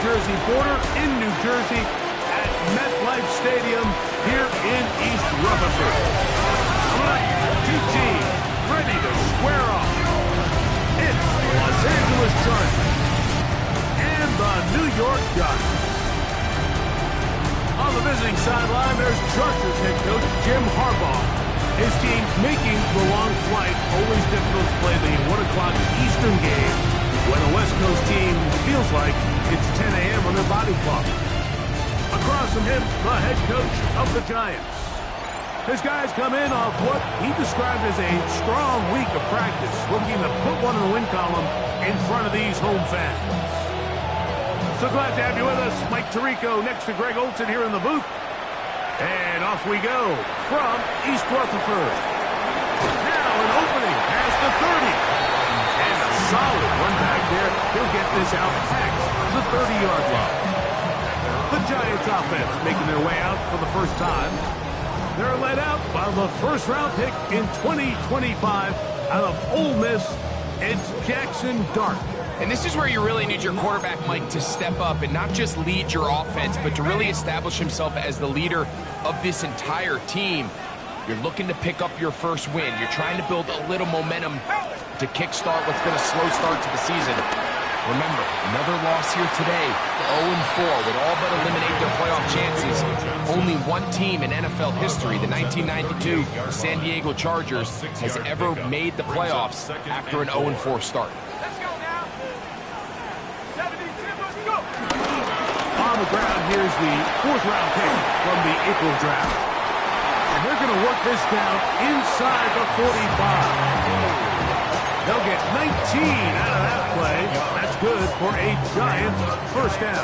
Jersey border in New Jersey at MetLife Stadium here in East Rutherford. Two teams ready to square off. It's the Los Angeles Chargers and the New York Giants. On the visiting sideline, there's Chargers head coach Jim Harbaugh. His team making the long flight. Always difficult to play the 1 o'clock Eastern game when a West Coast team feels like it's 10 a.m. on their body clock. Across from him, the head coach of the Giants. His guys come in off what he described as a strong week of practice, looking to put one in the win column in front of these home fans. So glad to have you with us. Mike Tirico next to Greg Olson here in the booth. And off we go from East Rutherford. Now an opening past the 30. And a solid run back there. He'll get this out past the 30-yard line. The Giants offense making their way out for the first time. They're led out by the first-round pick in 2025 out of Ole Miss. It's Jackson Dart. And this is where you really need your quarterback, Mike, to step up and not just lead your offense, but to really establish himself as the leader of this entire team. You're looking to pick up your first win. You're trying to build a little momentum to kickstart what's been a slow start to the season. Remember, another loss here today, 0-4, would all but eliminate their playoff chances. Only one team in NFL history, the 1992 San Diego Chargers, has ever made the playoffs after an 0-4 start. On the ground, here's the 4th-round pick from the April draft. And they're going to work this down inside the 45. They'll get 19 out of that play. That's good for a Giants first down.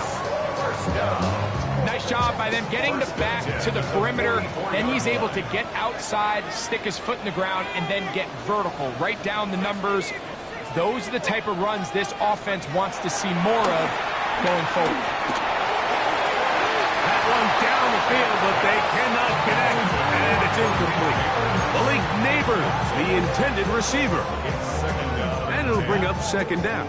Nice job by them getting the back to the perimeter. Then he's able to get outside, stick his foot in the ground, and then get vertical. Right down the numbers. Those are the type of runs this offense wants to see more of going forward. That one down the field, but they cannot connect, and it's incomplete. Malik Neighbors, the intended receiver. And it'll bring up second down.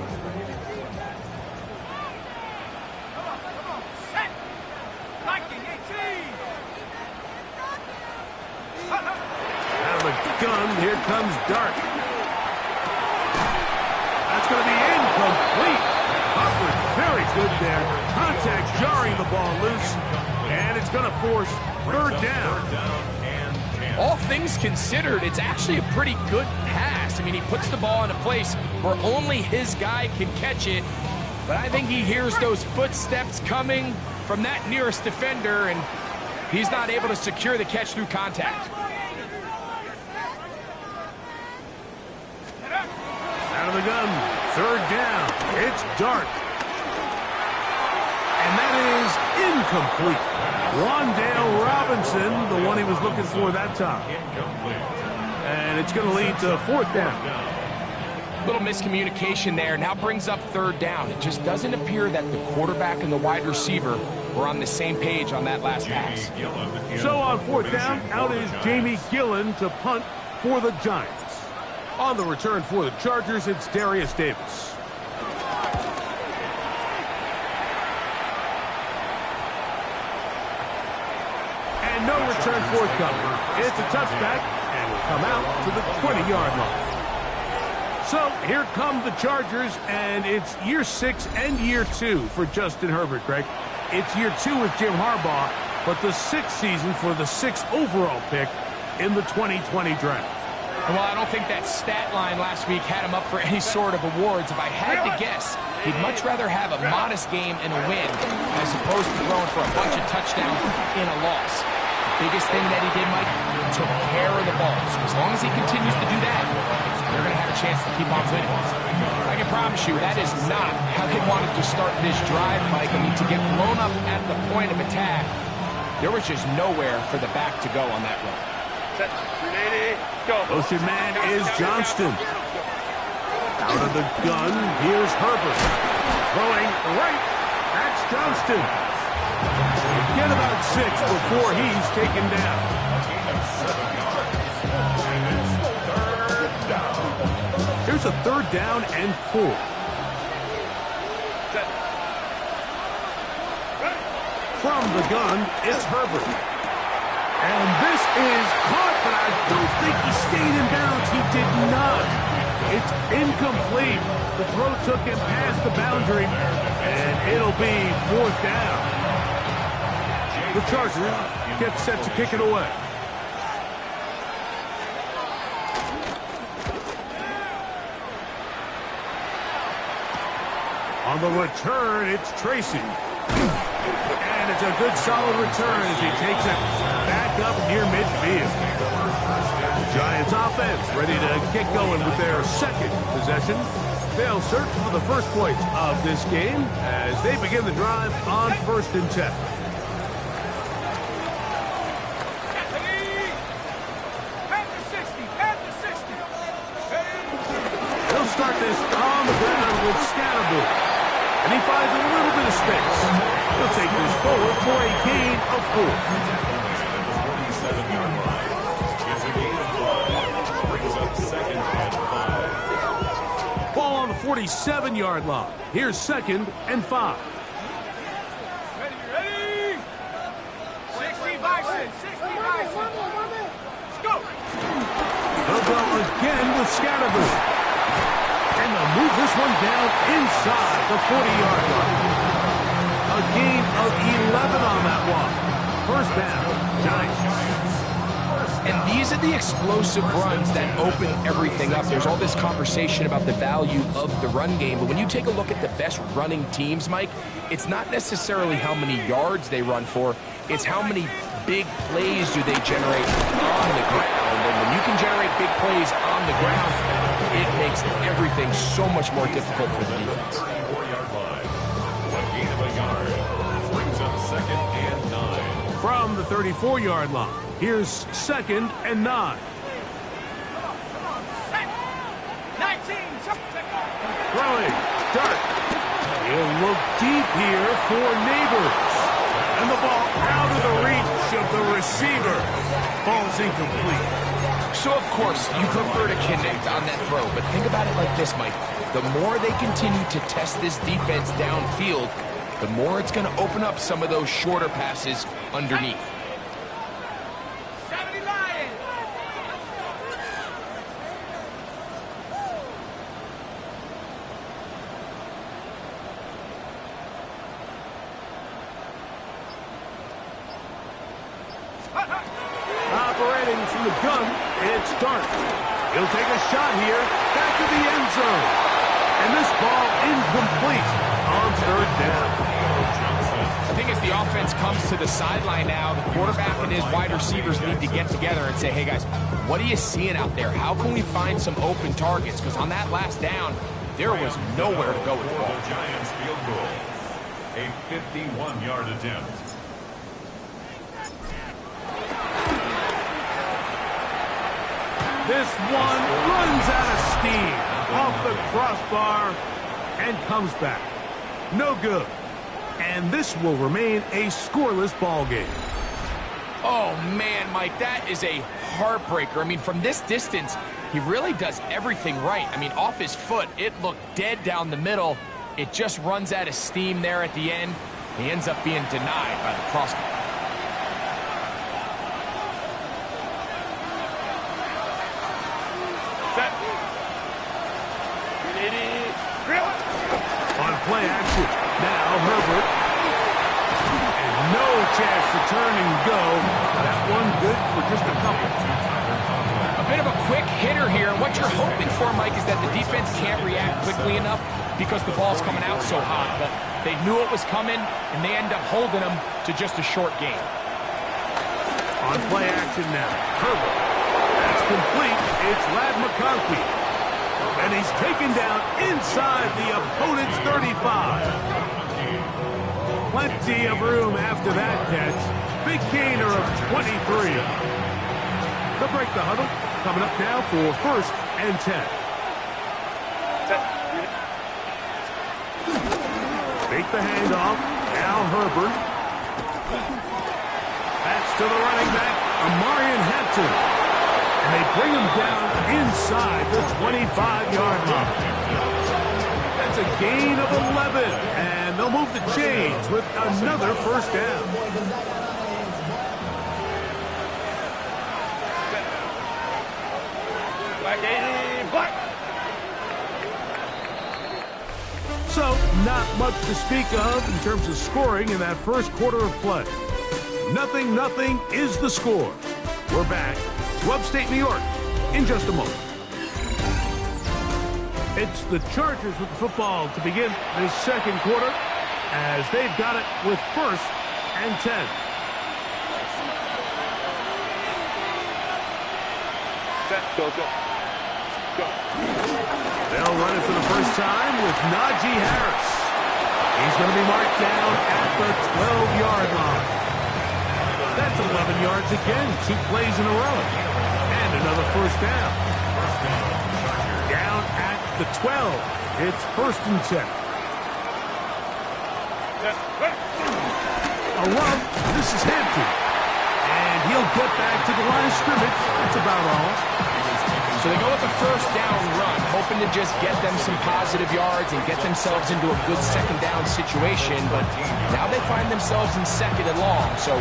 Out of the gun, here comes Dart. That's going to be incomplete. Upward, very good there. Contact jarring the ball loose, and it's going to force third down. All things considered, it's actually a pretty good pass. I mean, he puts the ball in a place where only his guy can catch it, but I think he hears those footsteps coming from that nearest defender, and he's not able to secure the catch through contact. Out of the gun, third down. It's Dart. And that is incomplete. Wandale Robinson, the one he was looking for that time. And it's going to lead to fourth down. Little miscommunication there. Now brings up third down. It just doesn't appear that the quarterback and the wide receiver were on the same page on that last pass. So on fourth down, out is Jamie Gillen to punt for the Giants. On the return for the Chargers, it's Darius Davis. And no return forthcoming. It's a touchback, and will come out to the 20-yard line. So here come the Chargers, and it's year 6 and year 2 for Justin Herbert, Greg. It's year 2 with Jim Harbaugh, but the 6th season for the 6th overall pick in the 2020 draft. Well, I don't think that stat line last week had him up for any sort of awards. If I had to guess, he'd much rather have a modest game and a win as opposed to throwing for a bunch of touchdowns in a loss. The biggest thing that he did, Mike, took care of the ball. So as long as he continues to do that, they're going to have a chance to keep on winning. I can promise you that is not how they wanted to start this drive, Mike. I mean, to get blown up at the point of attack, there was just nowhere for the back to go on that run. Set, ready, go. Motion man is Johnston. Out of the gun, here's Herbert. Throwing right, that's Johnston. Get about 6 before he's taken down. Here's a third down and 4. Set. From the gun, it's Herbert. And this is caught, but I don't think he stayed in bounds. He did not. It's incomplete. The throw took him past the boundary, and it'll be 4th down. The Chargers get set to kick it away. On the return, it's Tracy. And it's a good solid return as he takes it back up near midfield. The Giants offense ready to get going with their second possession. They'll search for the first points of this game as they begin the drive on 1st and 10. They'll start this on the ground with Scatterbull. And he finds a little bit of space. He'll take this forward for a gain of 4. It's a gain of 5. Brings up 2nd and 5. Ball on the 47-yard line. Here's 2nd and 5. Ready? 60 Bison. 60 Bison. Let's go. They'll go again with Scatterbull. And they'll move this one down inside the 40-yard line. A gain of 11 on that one. 1st down, Giants. And these are the explosive runs that open everything up. There's all this conversation about the value of the run game, but when you take a look at the best running teams, Mike, it's not necessarily how many yards they run for, it's how many big plays do they generate on the ground. And when you can generate big plays on the ground, it makes everything so much more difficult for the defense. 34-yard line. A gain of a yard. Brings up 2nd and 9. From the 34-yard line, here's 2nd and 9. 19. Throwing, Dart. He'll look deep here for Neighbors. And the ball out of the reach of the receiver. Ball's incomplete. So, of course, you prefer to connect on that throw, but think about it like this, Mike. The more they continue to test this defense downfield, the more it's going to open up some of those shorter passes underneath. 70 Lions. Operating from the gun, it's Dart. He'll take a shot here, back to the end zone. And this ball incomplete on 3rd down. I think as the offense comes to the sideline now, the quarterback and his wide receivers need to get together and say, hey guys, what are you seeing out there? How can we find some open targets? Because on that last down, there was nowhere to go with the ball. The Giants field goal. A 51-yard attempt. This one runs out of steam off the crossbar and comes back. No good. And this will remain a scoreless ball game. Oh, man, Mike, that is a heartbreaker. I mean, from this distance, he really does everything right. I mean, off his foot, it looked dead down the middle. It just runs out of steam there at the end. He ends up being denied by the crossbar. On play action, now Herbert. And no chance to turn and go. That one good for just a couple. A bit of a quick hitter here, and what you're hoping for, Mike, is that the defense can't react quickly enough because the ball's coming out so hot. But they knew it was coming, and they end up holding them to just a short gain. On play action now, Herbert. That's complete. It's Ladd McConkey. And he's taken down inside the opponent's 35. Plenty of room after that catch. Big gainer of 23. They'll break the huddle. Coming up now for 1st and 10. Fake the handoff. Now Herbert. That's to the running back, Amarian Hampton. And they bring him down inside the 25-yard line. That That's a gain of 11. And they'll move the chains with another first down. So, not much to speak of in terms of scoring in that first quarter of play. 0-0 is the score. We're back to upstate New York in just a moment. It's the Chargers with the football to begin this second quarter as they've got it with 1st and 10. Go. They'll run it for the first time with Najee Harris. He's going to be marked down at the 12-yard line. That's 11 yards again, 2 plays in a row. And another first down. Down at the 12. It's 1st and 10. A run. This is Hampton. And he'll get back to the line of scrimmage. That's about all. So they go with the first down run, hoping to just get them some positive yards and get themselves into a good second down situation, but now they find themselves in 2nd and long. So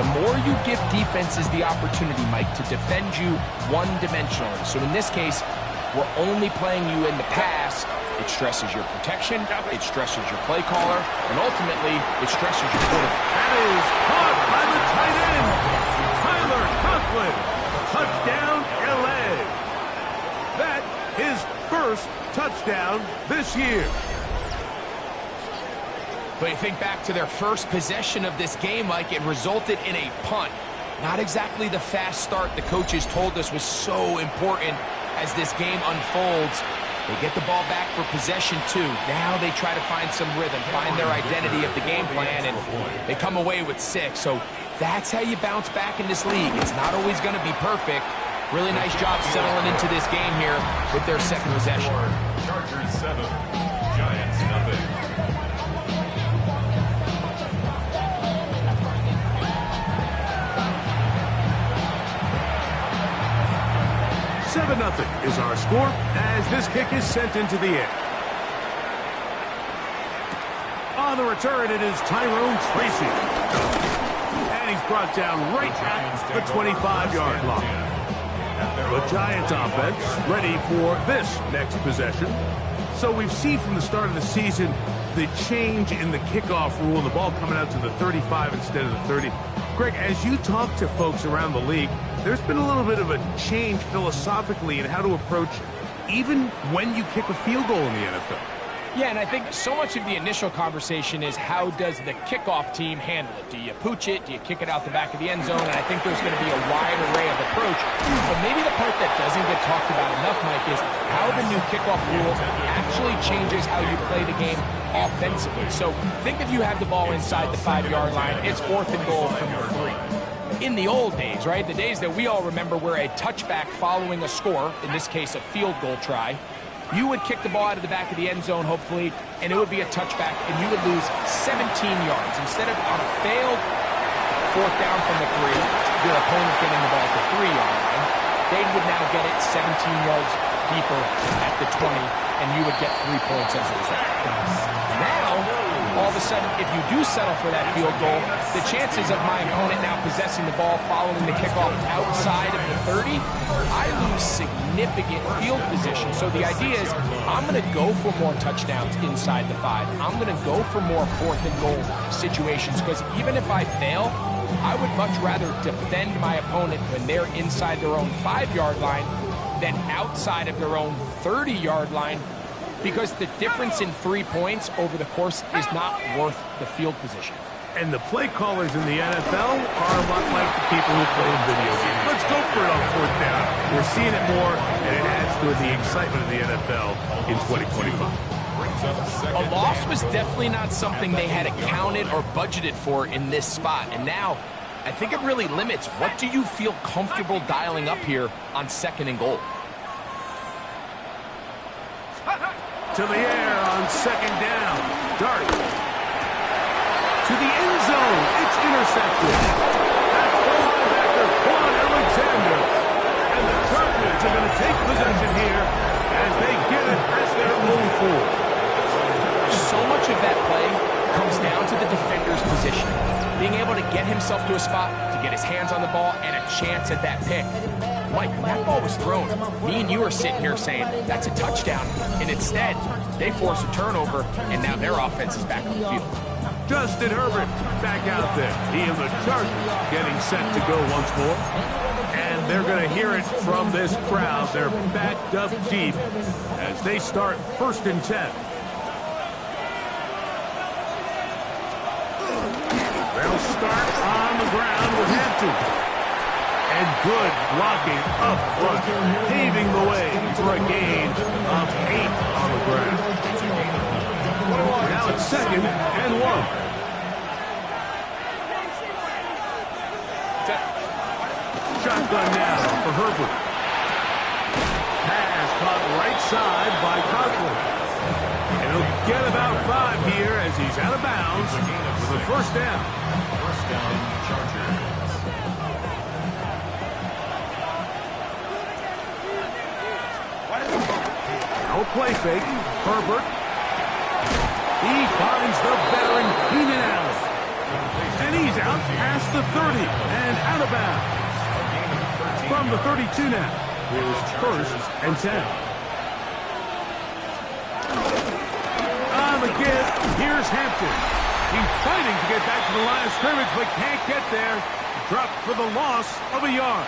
the more you give defenses the opportunity, Mike, to defend you one-dimensionally. So in this case, we're only playing you in the pass. It stresses your protection, it stresses your play caller, and ultimately, it stresses your quarterback. That is caught by the tight end, Tyler Conklin. Touchdown, L.A. That his 1st touchdown this year. But you think back to their first possession of this game, Mike, it resulted in a punt. Not exactly the fast start the coaches told us was so important as this game unfolds. They get the ball back for possession 2. Now they try to find some rhythm, find their identity of the game plan, and they come away with 6. So that's how you bounce back in this league. It's not always going to be perfect. Really nice job settling into this game here with their 2nd possession. Chargers 7, Giants 0. 7-0 is our score as this kick is sent into the air. On the return, it is Tyrone Tracy. And he's brought down right at the 25-yard line. The Giants offense ready for this next possession. So we've seen from the start of the season the change in the kickoff rule, the ball coming out to the 35 instead of the 30. Greg, as you talk to folks around the league, there's been a little bit of a change philosophically in how to approach even when you kick a field goal in the NFL. Yeah, and I think so much of the initial conversation is how does the kickoff team handle it? Do you pooch it? Do you kick it out the back of the end zone? And I think there's going to be a wide array of approach. But maybe the part that doesn't get talked about enough, Mike, is how the new kickoff rule actually changes how you play the game offensively. So think if you have the ball inside the 5-yard line, it's 4th and goal from the 3. In the old days, right, the days that we all remember where a touchback following a score, in this case a field goal try, you would kick the ball out of the back of the end zone, hopefully, and it would be a touchback, and you would lose 17 yards. Instead of on a failed 4th down from the 3, your opponent getting the ball at the 3-yard line, they would now get it 17 yards deeper at the 20, and you would get 3 points as a result. Now, all of a sudden, if you do settle for that field goal, the chances of my opponent now possessing the ball following the kickoff outside of the 30, I lose significant field position. So the idea is I'm going to go for more touchdowns inside the 5. I'm going to go for more 4th and goal situations because even if I fail, I would much rather defend my opponent when they're inside their own 5-yard line than outside of their own 30-yard line, because the difference in 3 points over the course is not worth the field position. And the play callers in the NFL are a lot like the people who play in video games. Let's go for it on 4th down. We're seeing it more, and it adds to the excitement of the NFL in 2025. A loss was definitely not something they had accounted or budgeted for in this spot. And now, I think it really limits what do you feel comfortable dialing up here on 2nd and goal. To the air on 2nd down. Dart. To the end zone. It's intercepted. That's the linebacker, Quan Alexander. And the Chargers are going to take possession here as they get it as their own 4. so much of that play comes down to the defender's position. Being able to get himself to a spot, to get his hands on the ball, and a chance at that pick. Mike, when that ball was thrown, me and you are sitting here saying, that's a touchdown. And instead, they force a turnover, and now their offense is back on the field. Justin Herbert back out there. He and the Chargers getting set to go once more. And they're going to hear it from this crowd. They're backed up deep as they start 1st and 10. They'll start on the ground with Hampton. And good blocking up front, paving the way for a gain of 8 on the ground. Now it's 2nd and 1. Shotgun now for Herbert. Pass caught right side by Conklin. And he'll get about 5 here as he's out of bounds with a 1st down. 1st down, Chargers. No play fake. Herbert. He finds the veteran Keenan Allen. And he's out past the 30 and out of bounds. From the 32 now. Here's 1st and 10. On the give, here's Hampton. He's fighting to get back to the line of scrimmage, but can't get there. Dropped for the loss of a yard.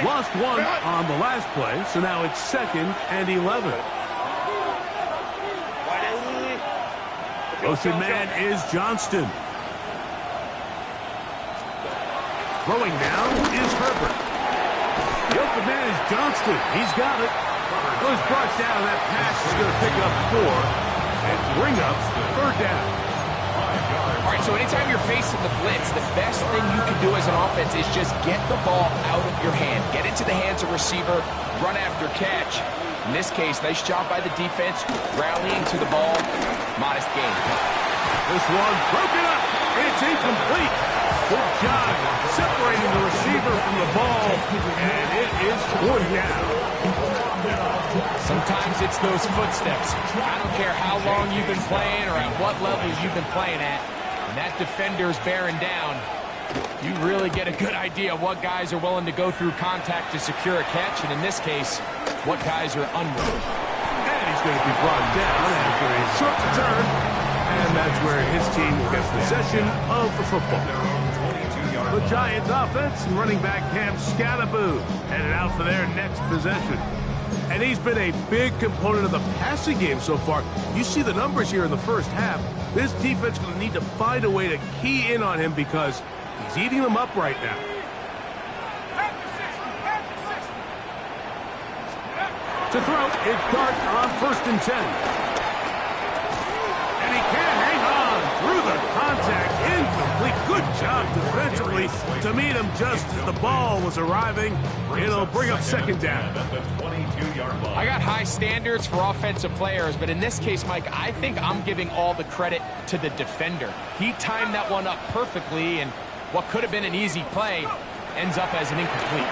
Lost 1 on the last play, so now it's 2nd and 11. Motion man is Johnston. Throwing down is Herbert. The open man is Johnston. He's got it. Goes brought down. That pass is going to pick up 4 and bring up 3rd down. All right, so anytime you're facing the blitz, the best thing you can do as an offense is just get the ball out of your hand. Get into the hands of receiver, run after catch. In this case, nice job by the defense, rallying to the ball. Modest gain. This one broken up. It's incomplete. Good job separating the receiver from the ball, and it is 4th down. Sometimes it's those footsteps. I don't care how long you've been playing or at what level you've been playing at. When that defender's bearing down, you really get a good idea of what guys are willing to go through contact to secure a catch, and in this case, what guys are unwilling. And he's going to be brought down after a short return, and that's where his team gets possession of the football. The Giants offense and running back Cam Scatterboo headed out for their next possession. And he's been a big component of the passing game so far. You see the numbers here in the 1st half. This defense is going to need to find a way to key in on him because he's eating them up right now. To throw, it's Dart on 1st and 10. And he can't hang on through the contact. Incomplete. Good job defensively to meet him just as the ball was arriving. It'll bring up 2nd down. I got high standards for offensive players, but in this case, Mike, I think I'm giving all the credit to the defender. He timed that one up perfectly, and what could have been an easy play ends up as an incomplete.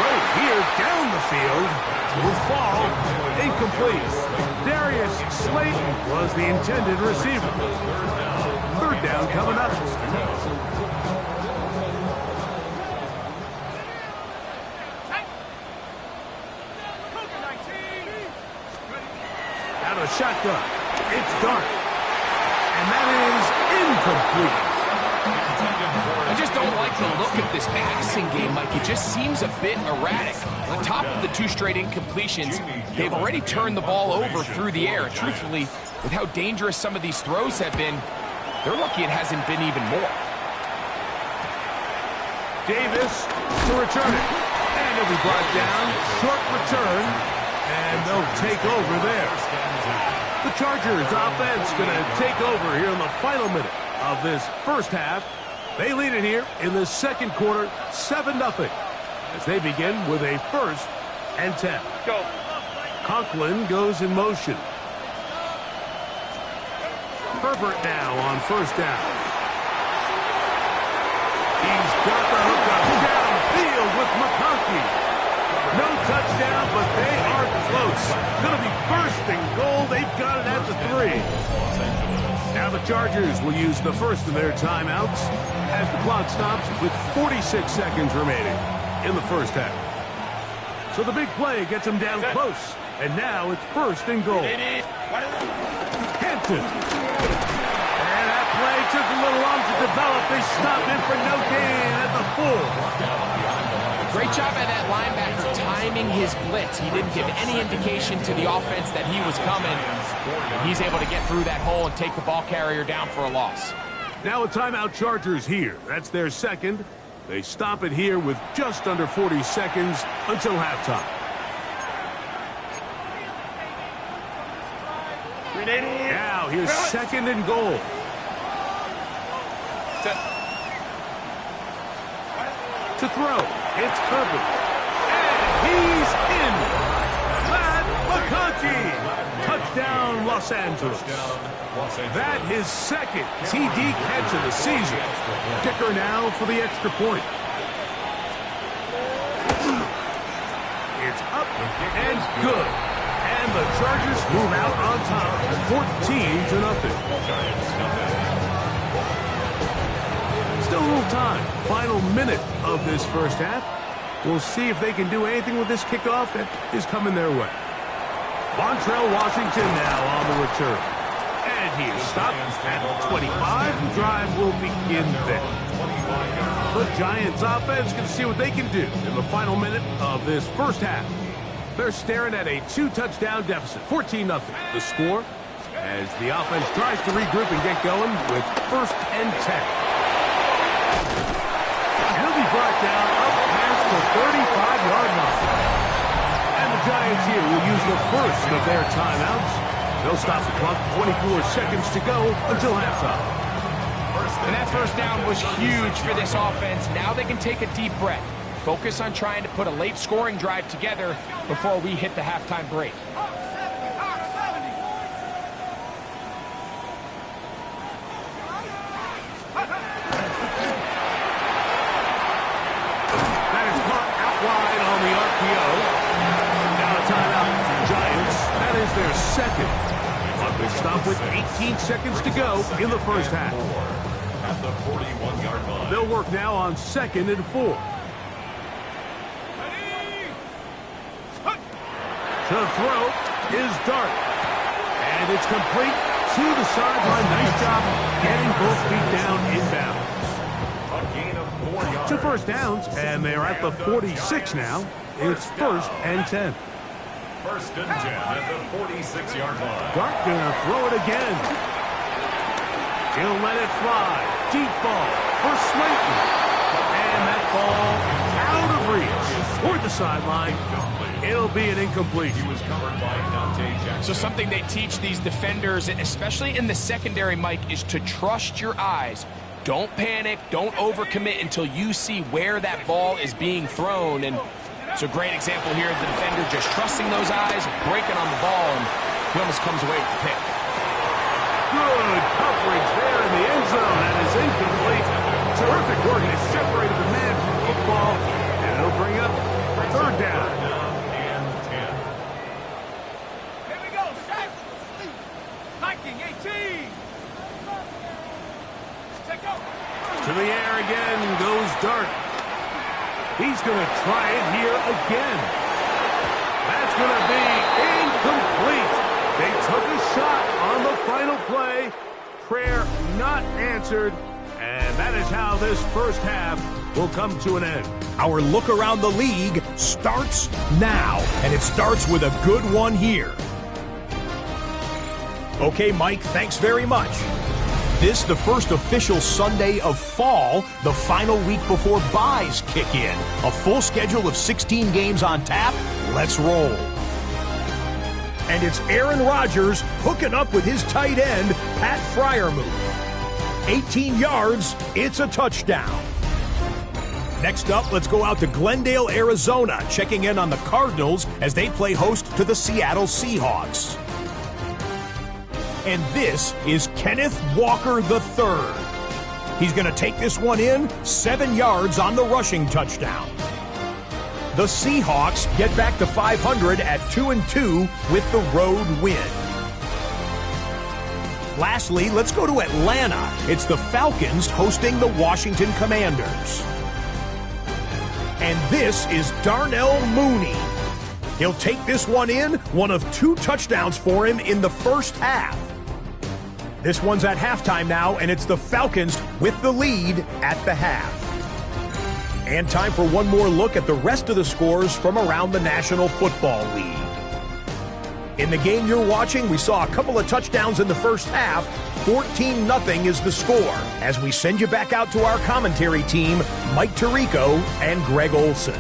Right here down the field will fall incomplete. Darius Slayton was the intended receiver. 3rd down coming up. Out of the shotgun. It's Dart. And that is incomplete. I just don't like the look of this passing game, Mike. It just seems a bit erratic. On top of the 2 straight incompletions, they've already turned the ball over through the air. Truthfully, with how dangerous some of these throws have been, they're lucky it hasn't been even more. Davis to return it. And it'll be brought down. Short return. And they'll take over there. The Chargers offense going to take over here in the final minute of this 1st half. They lead it here in the 2nd quarter, 7-0, as they begin with a 1st and 10. Go. Conklin goes in motion. Herbert now on 1st down. He's got the hook up. with McConkey. No touchdown, but they are close. Going to be first and goal. They've got it at the 3. Now the Chargers will use the first of their timeouts as the clock stops with 46 seconds remaining in the first half. So the big play gets them down close. And now it's first and goal. Hampton. And that play took a little long to develop. They stopped him for no gain at the 4. Great job by that linebacker timing his blitz. He didn't give any indication to the offense that he was coming. He's able to get through that hole and take the ball carrier down for a loss. Now a timeout Chargers here. That's their second. They stop it here with just under 40 seconds until halftime. Now here's second and goal. To throw, it's Herbert. And he's in. Matt McConkey. Touchdown, Los Angeles. That his second TD catch of the season. Kicker now for the extra point. It's up and good. And the Chargers move out on top, 14-0. Still a little time. Final minute of this first half. We'll see if they can do anything with this kickoff that is coming their way. Montrell Washington now on the return. And he is stopped at 25. The drive will begin then. The Giants offense can see what they can do in the final minute of this first half. They're staring at a 2-touchdown deficit, 14-0. The score as the offense tries to regroup and get going with first and 10. He'll be brought down up past the 35-yard line. And the Giants here will use the first of their timeouts. They'll stop the clock, 24 seconds to go until halftime. And that first down was huge for this offense. Now they can take a deep breath. Focus on trying to put a late scoring drive together before we hit the halftime break. That is caught out wide on the RPO. Now a timeout for the Giants. That is their second. But they stop with 18 seconds to go in the first half. At the 41-yard line. They'll work now on 2nd and 4. To throw is Dart. And it's complete to the sideline. Nice job getting both feet down inbounds. A gain of 4 yards. 2 first downs, and they're at the 46 now. It's first and 10. First and 10 at the 46-yard line. Dart gonna throw it again. He'll let it fly. Deep ball for Slayton. And that ball out of reach toward the sideline. It'll be an incomplete. He was covered by Dante Jackson. So something they teach these defenders, especially in the secondary, Mike, is to trust your eyes. Don't panic. Don't overcommit until you see where that ball is being thrown. And it's a great example here of the defender just trusting those eyes, breaking on the ball, and he almost comes away with the pick. Good coverage there in the end zone. That is incomplete. Terrific work. They separated the man from the football, and it'll bring up third down. Here we go, set. Viking 18. Take go. To the air again goes Dart. He's going to try it here again. That's going to be incomplete. They took a shot on the final play. Prayer not answered. And that is how this first half will come to an end. Our look around the league starts now, and it starts with a good one here. Okay, Mike, thanks very much. This, the first official Sunday of fall, the final week before byes kick in. A full schedule of 16 games on tap. Let's roll. And it's Aaron Rodgers hooking up with his tight end, Pat Freiermuth. 18 yards, it's a touchdown. Next up, let's go out to Glendale, Arizona, checking in on the Cardinals as they play host to the Seattle Seahawks. And this is Kenneth Walker III. He's going to take this one in, 7 yards on the rushing touchdown. The Seahawks get back to 500 at 2-2 with the road win. Lastly, let's go to Atlanta. It's the Falcons hosting the Washington Commanders. And this is Darnell Mooney. He'll take this one in, one of 2 touchdowns for him in the first half. This one's at halftime now, and it's the Falcons with the lead at the half. And time for one more look at the rest of the scores from around the National Football League. In the game you're watching, we saw a couple of touchdowns in the first half. 14-0 is the score. As we send you back out to our commentary team, Mike Tirico and Greg Olson.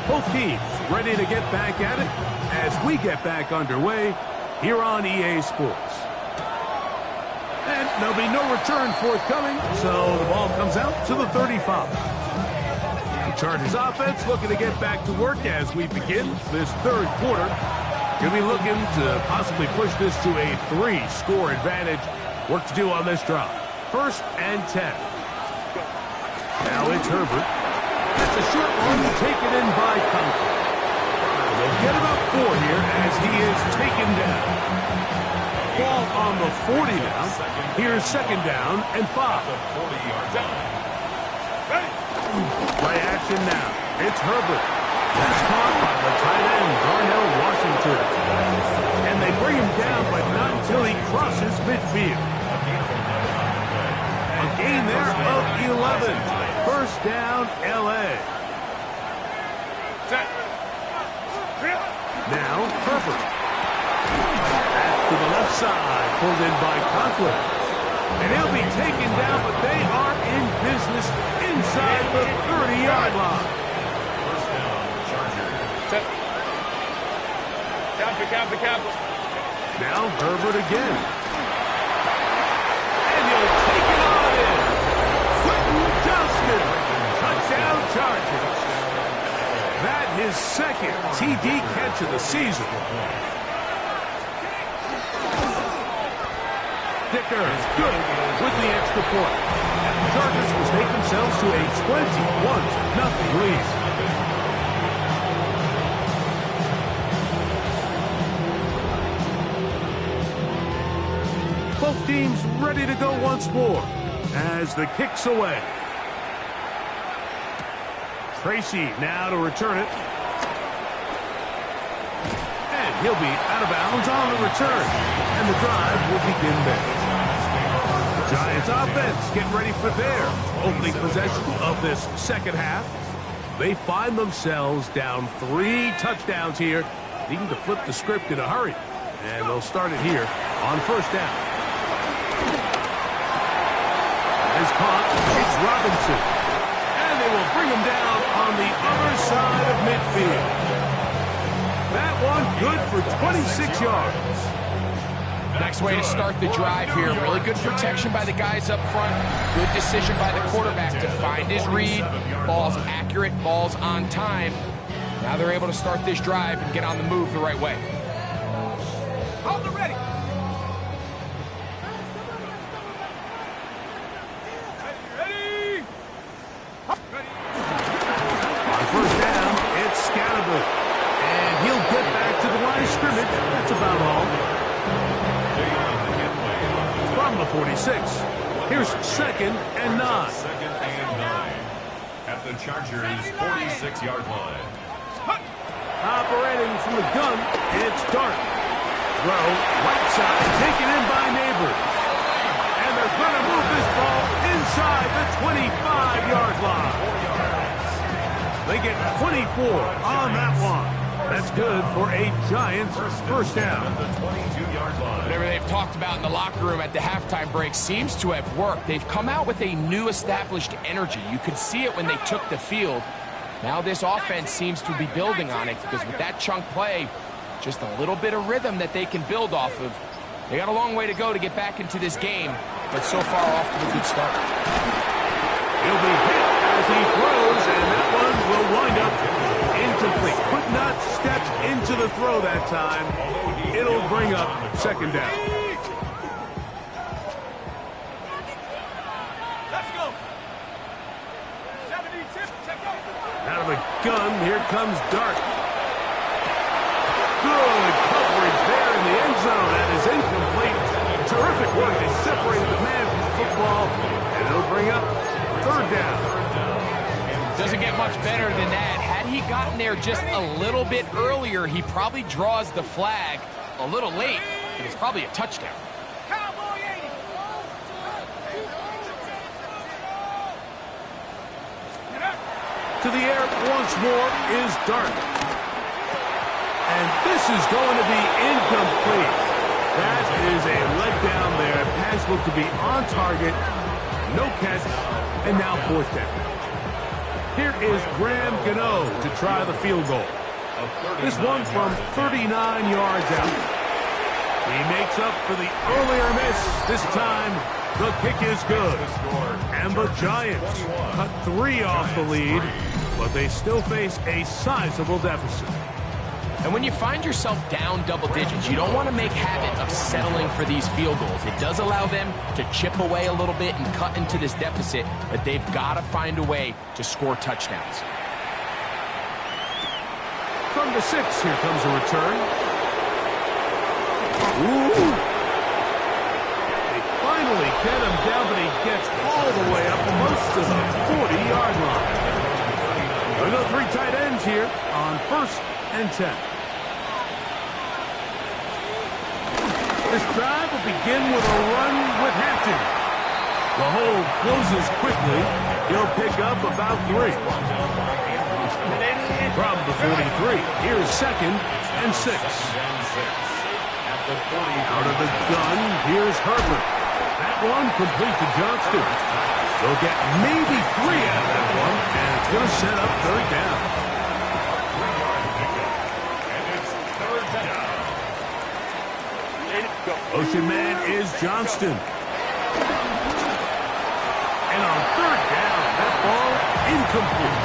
Both teams ready to get back at it as we get back underway here on EA Sports. And there'll be no return forthcoming, so the ball comes out to the 35. The Chargers offense looking to get back to work as we begin this third quarter. Going to be looking to possibly push this to a 3-score advantage. Work to do on this drive. 1st and 10. Now it's Herbert. That's a short one taken in by Conklin. They'll get about 4 here as he is taken down. Ball on the 40 now. Here's 2nd down and 5. 40-yard line. Play action now. It's Herbert. That's caught by the tight end, Darnell Washington. And they bring him down, but not until he crosses midfield. A gain there of 11. 1st down, L.A. Now, Herbert. Back to the left side, pulled in by Conklin. And he'll be taken down, but they are in business inside the 30-yard line. 1st down, Chargers. Cap. Now, Herbert again. And he'll take it on in. Johnston, touchdown Chargers. That his 2nd TD catch of the season. Dicker is good with the extra point. The Chargers will take themselves to a 21-0 lead. Both teams ready to go once more as the kick's away. Tracy now to return it. And he'll be out of bounds on the return. And the drive will begin there. The Giants offense getting ready for their opening possession of this second half. They find themselves down 3 touchdowns here, needing to flip the script in a hurry. And they'll start it here on 1st down. Is caught. It's Robinson. And they will bring him down on the other side of midfield. That one good for 26 yards. Next way to start the drive here. Really good protection by the guys up front. Good decision by the quarterback to find his read. Ball's accurate, ball's on time. Now they're able to start this drive and get on the move the right way. Hold the ready. On 1st down, it's Scattergood. And he'll get back to the line of scrimmage. That's about all. From the 46. Here's 2nd and 9. 2nd and 9. At the Chargers' 46-yard line. Operating from the gun, it's Dart. Throw, right side, taken in by Neighbors. And they're going to move this ball inside the 25-yard line. They get 24 on that one. That's good for a Giants 1st down. The 22-yard line. Whatever they've talked about in the locker room at the halftime break seems to have worked. They've come out with a new established energy. You could see it when they took the field. Now this offense seems to be building on it because with that chunk play, just a little bit of rhythm that they can build off of. They got a long way to go to get back into this game, but so far off to a good start. He'll be hit as he throws, and that one will wind up incomplete. Could not step into the throw that time. It'll bring up second down. Let's go. 70 tip, check out. Out of the gun, here comes Dart. Good coverage there in the end zone. That is incomplete. Terrific work. They separated the man from the football, and it'll bring up third down. Doesn't get much better than that. Had he gotten there just a little bit earlier, he probably draws the flag a little late, and it's probably a touchdown. Cowboy 80. To the air once more is Dart. And this is going to be incomplete. That is a letdown there. Pass looked to be on target. No catch. And now fourth down. Here is Graham Gano to try the field goal. This one from 39 yards out. He makes up for the earlier miss. This time, the kick is good. And the Giants cut 3 off the lead, but they still face a sizable deficit. And when you find yourself down double digits, you don't want to make habit of settling for these field goals. It does allow them to chip away a little bit and cut into this deficit, but they've got to find a way to score touchdowns. From the 6, here comes a return. Ooh! They finally get him down, but he gets all the way up close to the 40-yard line. We go 3 tight ends here on 1st and 10. This drive will begin with a run with Hampton. The hole closes quickly. He'll pick up about 3. From the 43, here's 2nd and 6. Out of the gun, here's Herbert. That one complete to Johnston. They'll get maybe 3 out of that one, and it's going to set up third down. Ocean man is Johnston. And on third down, that ball incomplete.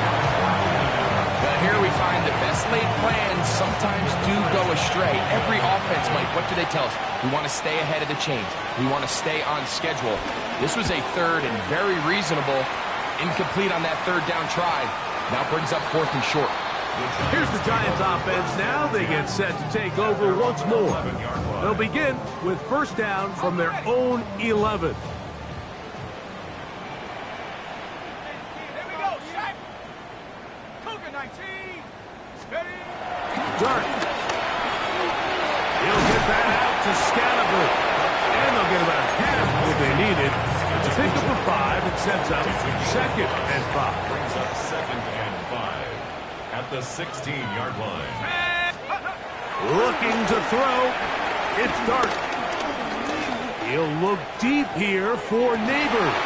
Now here we find the best laid plans sometimes do go astray. Every offense, Mike, what do they tell us? We want to stay ahead of the chains. We want to stay on schedule. This was a third and very reasonable. Incomplete on that third down try. Now brings up 4th and short. Here's the Giants offense now. They get set to take over once more. They'll begin with 1st down from their own 11. Here we go, Shaq. Cougar 19. Steady. Dart. He'll get that out to Scalabrine. And they'll get about half what they needed. It's a pick up of 5. It sets up 2nd and 5. Brings up 2nd and 5 at the 16-yard line. Looking to throw. It's Dart. He'll look deep here for Neighbors.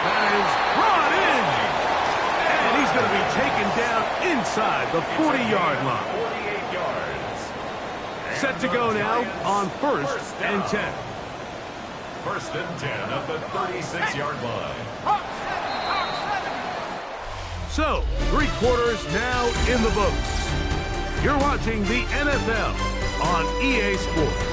That is brought in. And he's going to be taken down inside the 40-yard line. 48 yards. Set to go now on 1st and 10. 1st and 10 at the 36-yard line. So, 3 quarters now in the books. You're watching the NFL on EA Sports.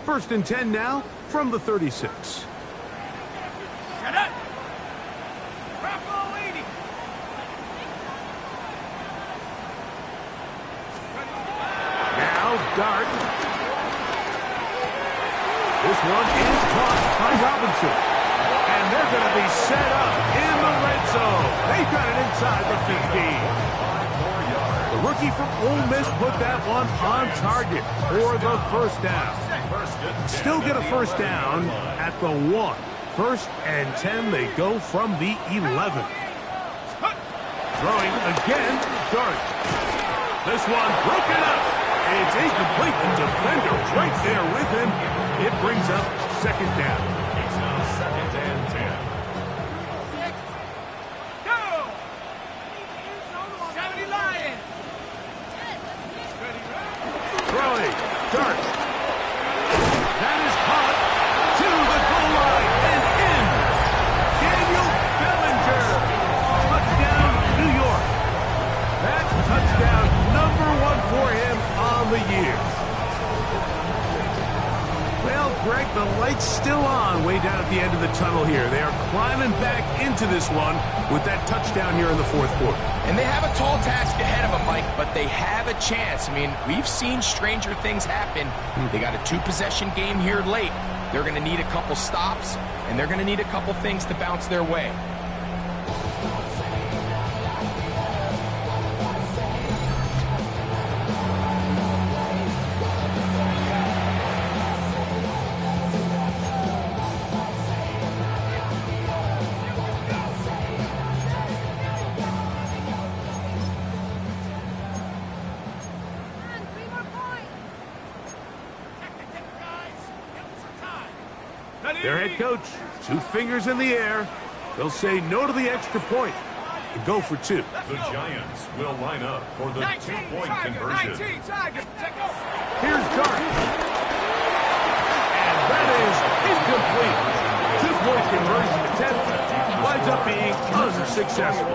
First and 10 now from the 36. Shut up. Bravo 80. Now Dart. This one is caught by Robinson. And they're going to be set up in the red zone. They've got it inside the 15. 5 more yards. The rookie from Ole Miss put that one on target for the first down. Still get a first down at the 1. First and 10, they go from the 11. Throwing again, Dart. This one broken up. It's incomplete. The defender right there with him. It brings up second down. It's now second and 10. 6, go! 70 Lions! Throwing, Dart. That is caught to the goal line and in. Daniel Bellinger. Touchdown, New York. That touchdown number 1 for him on the year. Well, Greg, the light's still on way down at the end of the tunnel here. They are climbing back into this one with that touchdown here in the fourth quarter. And they have a tall task ahead of them, Mike, but they have a chance. I mean, we've seen stranger things happen. They got a 2-possession game here late. They're going to need a couple stops, and they're going to need a couple things to bounce their way. Their head coach, 2 fingers in the air. They'll say no to the extra point and go for 2. The Giants will line up for the 2-point conversion. Here's Dart. And that is incomplete. 2-point conversion attempt winds up being unsuccessful.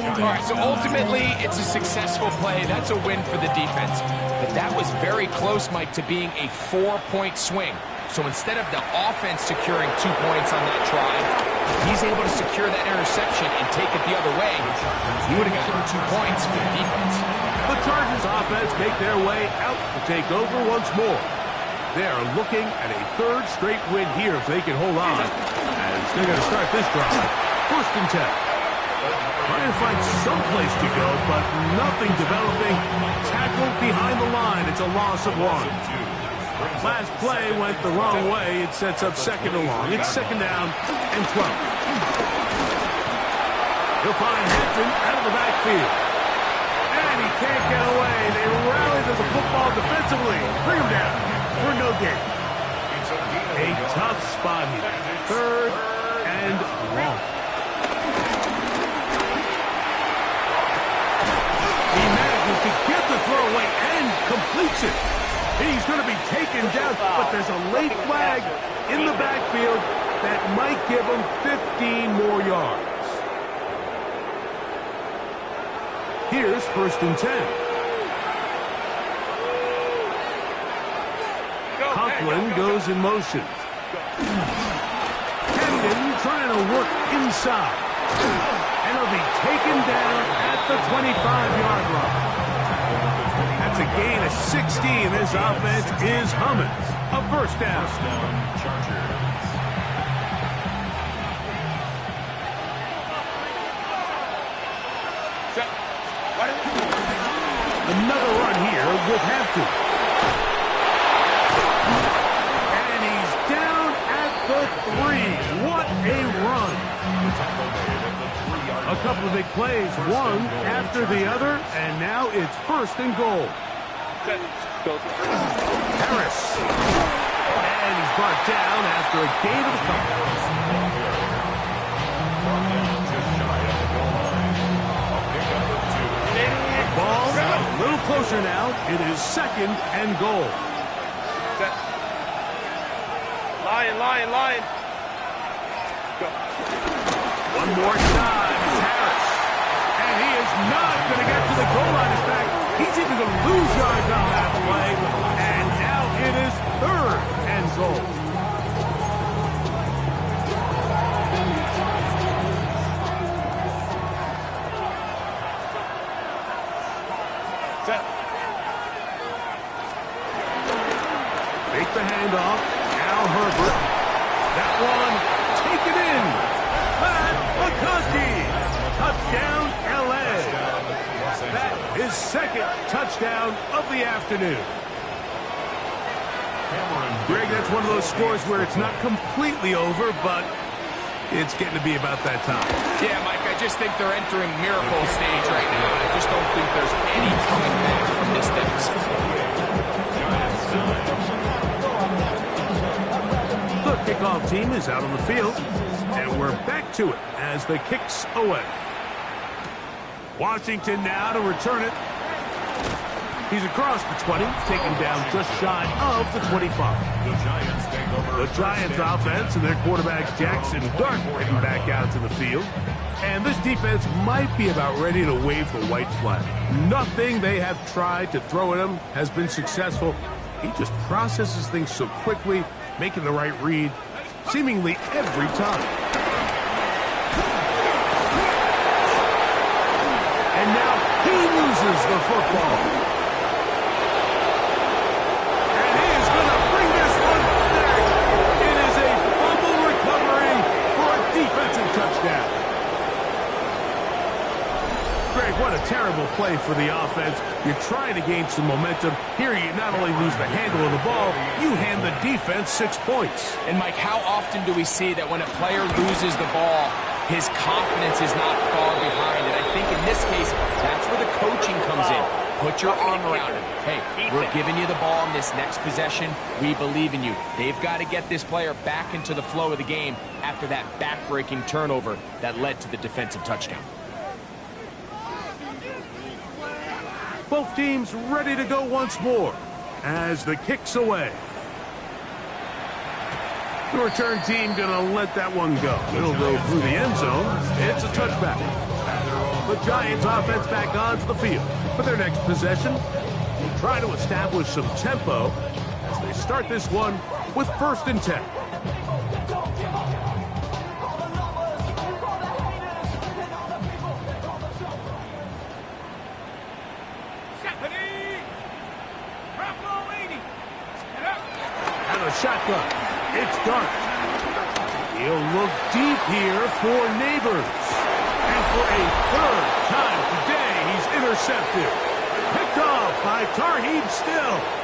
All right, so ultimately, it's a successful play. That's a win for the defense. But that was very close, Mike, to being a 4-point swing. So instead of the offense securing 2 points on that try, he's able to secure that interception and take it the other way. He would have gotten 2 points for the defense. The Chargers offense make their way out to take over once more. They are looking at a 3rd straight win here if they can hold on. As they're going to start this drive. First and 10. Trying to find some place to go, but nothing developing. Tackled behind the line. It's a loss of 1. Last play went the wrong way. It sets up second and long. It's second down and 12. He'll find Hampton out of the backfield. And he can't get away. They rally to the football defensively. Bring him down for no gain. A tough spot here. Third and long. He manages to get the throw away and completes it. He's going to be taken down, but there's a late flag in the backfield that might give him 15 more yards. Here's first and 10. Conklin goes in motion. Camden trying to work inside. And he'll be taken down at the 25-yard line. That's a gain of 16. This offense is humming. A first down. Chargers. Another run here with Hampton. And he's down at the 3. What a run. A couple of big plays, one after the other, and now it's first and goal. Harris. And he's brought down after a gain of a couple. Ball a little closer now. It is second and goal. Lion. One more time. It's Harris. And he is not going to get to the goal line. In fact, he's even going to lose yards on that play. And now it is third and goal. Fake the handoff. Al Herbert. That one, take it in. Pat McConkey. Touchdown, L.A. That his second touchdown of the afternoon. Greg, that's one of those scores where it's not completely over, but it's getting to be about that time. Yeah, Mike, I just think they're entering miracle stage right now. I just don't think there's any coming back from this deficit. The kickoff team is out on the field, and we're back to it as the kick's away. Washington now to return it. He's across the 20, taken down just shy of the 25. The Giants take over. The Giants offense and their quarterback Jackson Dart heading back out to the field. And this defense might be about ready to wave the white flag. Nothing they have tried to throw at him has been successful. He just processes things so quickly, making the right read seemingly every time. And now he loses the football. Touchdown. Greg, what a terrible play for the offense. You're trying to gain some momentum. Here you not only lose the handle of the ball, you hand the defense 6 points. And Mike, how often do we see that when a player loses the ball, his confidence is not far behind? And I think in this case, that's where the coaching comes in. Put your arm around him. Hey, we're giving you the ball in this next possession. We believe in you. They've got to get this player back into the flow of the game after that back-breaking turnover that led to the defensive touchdown. Both teams ready to go once more as the kick's away. The return team going to let that one go. It'll go through the end zone. It's a touchback. The Giants offense back onto the field for their next possession. We'll try to establish some tempo as they start this one with 1st and 10. And a shotgun. It's Dart. He'll look deep here for Neighbors. And for a 3rd time today, he's intercepted. Picked off by Tarheeb Still.